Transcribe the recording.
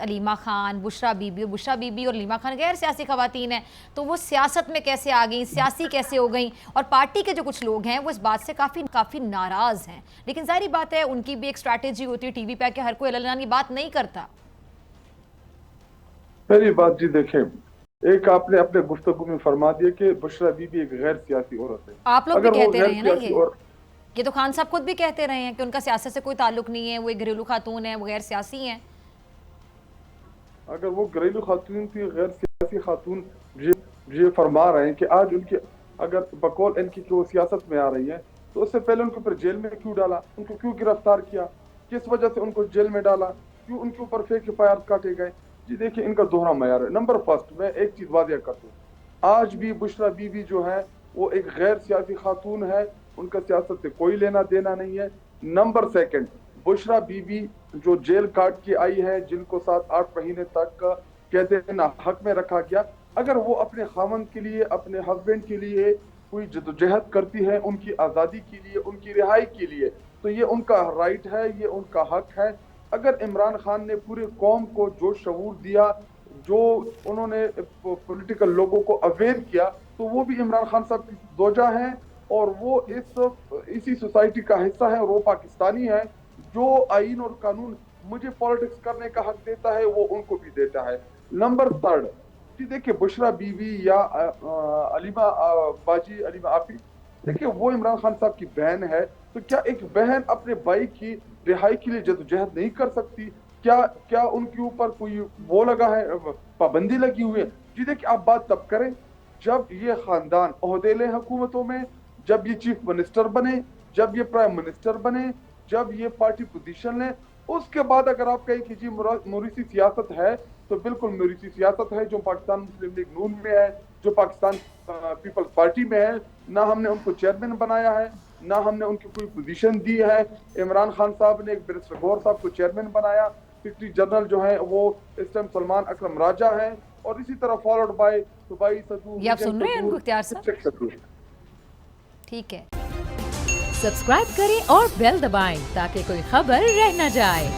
Alima Khan, Bushra Bibi, Bushra Bibi اور علیمہ خان غیر سیاسی خواتین ہیں، تو وہ سیاست میں کیسے آ گئیں، سیاسی کیسے ہو گئیں، اور پارٹی کے جو کچھ لوگ ہیں وہ اس بات سے کافی ناراض ہیں. لیکن ظاہری بات ہے ان کی بھی ایک اسٹریٹجی ہوتی ہے ٹی وی پہ کہ ہر کوئی اعلان کی بات نہیں کرتا. پہلی بات جی دیکھیں، ایک آپ نے اپنے گفتگو میں فرما دیا کہ بشریٰ بی بی ایک غیر سیاسی عورت ہے. آپ لوگ بھی اگر وہ کہتے غیر رہے ہیں نا سیاسی یہ تو خان صاحب خود بھی کہتے رہے ہیں کہ ان کا سیاست سے کوئی تعلق نہیں ہے، وہ ایک گھریلو خاتون ہیں، وہ غیر سیاسی ہیں. اگر وہ گھریلو خاتون تھی، غیر سیاسی خاتون، یہ فرما رہے ہیں کہ آج ان کی اگر بقول ان کی وہ سیاست میں آ رہی ہے تو اس سے پہلے ان کو پھر جیل میں کیوں ڈالا، ان کو کیوں گرفتار کیا، کس وجہ سے ان کو جیل میں ڈالا، کیوں ان کے اوپر فیک FIR کاٹے گئے. جی دیکھیں ان کا دوہرا معیار ہے. نمبر فرسٹ میں ایک چیز واضح کر دوں، آج بھی بشریٰ بی بی جو ہے وہ ایک غیر سیاسی خاتون ہے، ان کا سیاست سے کوئی لینا دینا نہیں ہے. Number second, Bushra Bibi جو جیل کاٹ کے آئی ہے، جن کو 7-8 مہینے تک کہتے ہیں نا حق میں رکھا گیا، اگر وہ اپنے خاوند کے لیے، اپنے ہسبینڈ کے لیے کوئی جدوجہد کرتی ہے، ان کی آزادی کے لیے، ان کی رہائی کے لیے، تو یہ ان کا رائٹ ہے، یہ ان کا حق ہے. اگر عمران خان نے پورے قوم کو جو شعور دیا، جو انہوں نے پولیٹیکل لوگوں کو اویئر کیا، تو وہ بھی عمران خان صاحب کی زوجہ ہیں اور وہ اسی سوسائٹی کا حصہ ہے اور وہ پاکستانی ہے. جو آئین اور قانون مجھے پالیٹکس کرنے کا حق دیتا ہے وہ ان کو بھی دیتا ہے. نمبر تھرڈ، جی دیکھیں بشریٰ بی بی یا علیمہ باجی، علیمہ آپی، دیکھیں وہ عمران خان صاحب کی بہن ہے، تو کیا ایک بہن اپنے بھائی کی رہائی کے لیے جدوجہد نہیں کر سکتی؟ کیا ان کے اوپر کوئی وہ لگا ہے، پابندی لگی ہوئی ہے؟ جی دیکھیں آپ بات تب کریں جب یہ خاندان عہدے لیں حکومتوں میں، جب یہ چیف منسٹر بنے، جب یہ پرائم منسٹر بنے، جب یہ پارٹی پوزیشن لیں. اس کے بعد اگر آپ کہیں کہ جی موریثی سیاست ہے، تو بالکل موریثی سیاست ہے جو پاکستان مسلم لیگ نون میں ہے، جو پاکستان پیپلز پارٹی میں ہے. نہ ہم نے ان کو چیئرمین بنایا ہے، نہ ہم نے ان کی کوئی پوزیشن دی ہے. عمران خان صاحب نے ایک بیرسٹر غور صاحب کو چیئرمین بنایا، سیکرٹری جنرل جو ہیں وہ اس ٹائم سلمان اکرم راجہ ہیں، اور اسی طرح فالوڈ بائی صوبائی صدور، یہ آپ ریجن سن رہے ہیں ان کو صدور، اختیار صاحب؟ ڈسٹرکٹ صدور. ٹھیک ہے، سبسکرائب کریں اور بیل دبائیں تاکہ کوئی خبر رہ نہ جائے.